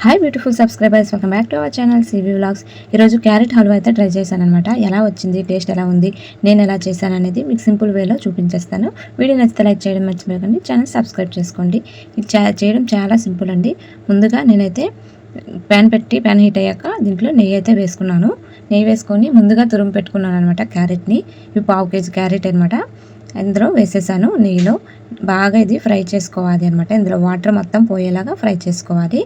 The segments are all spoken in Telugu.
Hi beautiful subscribers, welcome back to our channel CV vlogs. ఈరోజు క్యారెట్ హల్వా అయితే ట్రై చేశాను అనమాట. ఎలా వచ్చింది, టేస్ట్ ఎలా ఉంది, నేను ఎలా చేశాను అనేది మీకు సింపుల్ వేలో చూపించేస్తాను. వీడియో నచ్చితే లైక్ చేయడం మర్చిపోకండి, ఛానల్ సబ్స్క్రైబ్ చేసుకోండి. ఇది చేయడం చాలా సింపుల్ అండి. ముందుగా నేనైతే ప్యాన్ హీట్ అయ్యాక దీంట్లో నెయ్యి అయితే వేసుకున్నాను. నెయ్యి వేసుకొని ముందుగా తురుము పెట్టుకున్నాను అనమాట క్యారెట్ని. ఇవి 1/2 kg క్యారెట్ అనమాట. ఇందులో వేసేసాను నెయ్యిలో. బాగా ఇది ఫ్రై చేసుకోవాలి అనమాట. ఇందులో వాటర్ మొత్తం పోయేలాగా ఫ్రై చేసుకోవాలి.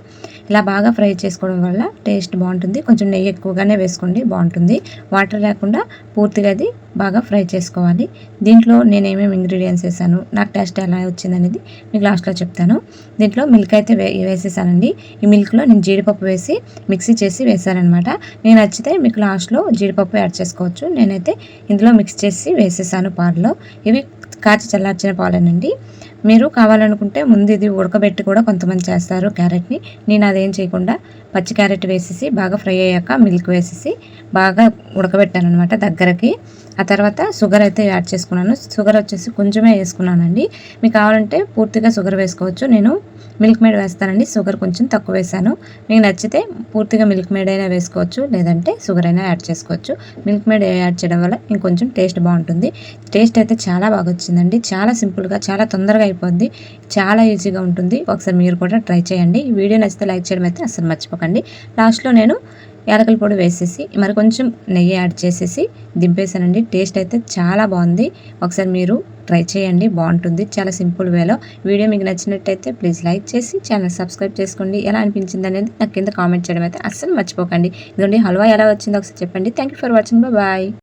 ఇలా బాగా ఫ్రై చేసుకోవడం వల్ల టేస్ట్ బాగుంటుంది. కొంచెం నెయ్యి ఎక్కువగానే వేసుకోండి, బాగుంటుంది. వాటర్ లేకుండా పూర్తిగా అది బాగా ఫ్రై చేసుకోవాలి. దీంట్లో నేను ఏమేమి ఇంగ్రీడియంట్స్ వేసాను, నాకు టేస్ట్ ఎలా వచ్చిందనేది మీకు లాస్ట్లో చెప్తాను. దీంట్లో మిల్క్ అయితే వేసేసానండి. ఈ మిల్క్లో నేను జీడిపప్పు వేసి మిక్సీ చేసి వేసానమాట. నేను నచ్చితే మీకు లాస్ట్లో జీడిపప్పు యాడ్ చేసుకోవచ్చు. నేనైతే ఇందులో మిక్స్ చేసి వేసేసాను పాలలో. ఇవి కాచి చల్లార్చిన పాలేనండి. మీరు కావాలనుకుంటే ముందు ఇది ఉడకబెట్టి కూడా కొంతమంది చేస్తారు క్యారెట్ని. నేను అదేం చేయకుండా పచ్చి క్యారెట్ వేసేసి బాగా ఫ్రై అయ్యాక మిల్క్ వేసేసి బాగా ఉడకబెట్టాను అనమాట దగ్గరకి. ఆ తర్వాత షుగర్ అయితే యాడ్ చేసుకున్నాను. షుగర్ వచ్చేసి కొంచెమే వేసుకున్నానండి. మీకు కావాలంటే పూర్తిగా షుగర్ వేసుకోవచ్చు. నేను మిల్క్ మేడ్ వేస్తానండి. షుగర్ కొంచెం తక్కువ వేసాను. మీకు నచ్చితే పూర్తిగా మిల్క్ మేడ్ అయినా వేసుకోవచ్చు, లేదంటే షుగర్ అయినా యాడ్ చేసుకోవచ్చు. మిల్క్ మేడ్ యాడ్ చేయడం వల్ల ఇంకొంచెం టేస్ట్ బాగుంటుంది. టేస్ట్ అయితే చాలా బాగా వచ్చిందండి. చాలా సింపుల్గా, చాలా తొందరగా అయిపోద్ది. చాలా ఈజీగా ఉంటుంది. ఒకసారి మీరు కూడా ట్రై చేయండి. ఈ వీడియో నచ్చితే లైక్ చేయడం అయితే అసలు మర్చిపోకండి. లాస్ట్లో నేను యాలకుల పొడి వేసేసి మరి కొంచెం నెయ్యి యాడ్ చేసేసి దింపేసానండి. టేస్ట్ అయితే చాలా బాగుంది. ఒకసారి మీరు ట్రై చేయండి, బాగుంటుంది. చాలా సింపుల్ వేలో. వీడియో మీకు నచ్చినట్టయితే ప్లీజ్ లైక్ చేసి ఛానల్ సబ్స్క్రైబ్ చేసుకోండి. ఎలా అనిపించింది అనేది నాకు కింద కామెంట్ చేయడం అయితే అస్సలు మర్చిపోకండి. ఇదండి హల్వా ఎలా వచ్చిందో ఒకసారి చెప్పండి. Thank you for watching. Bye.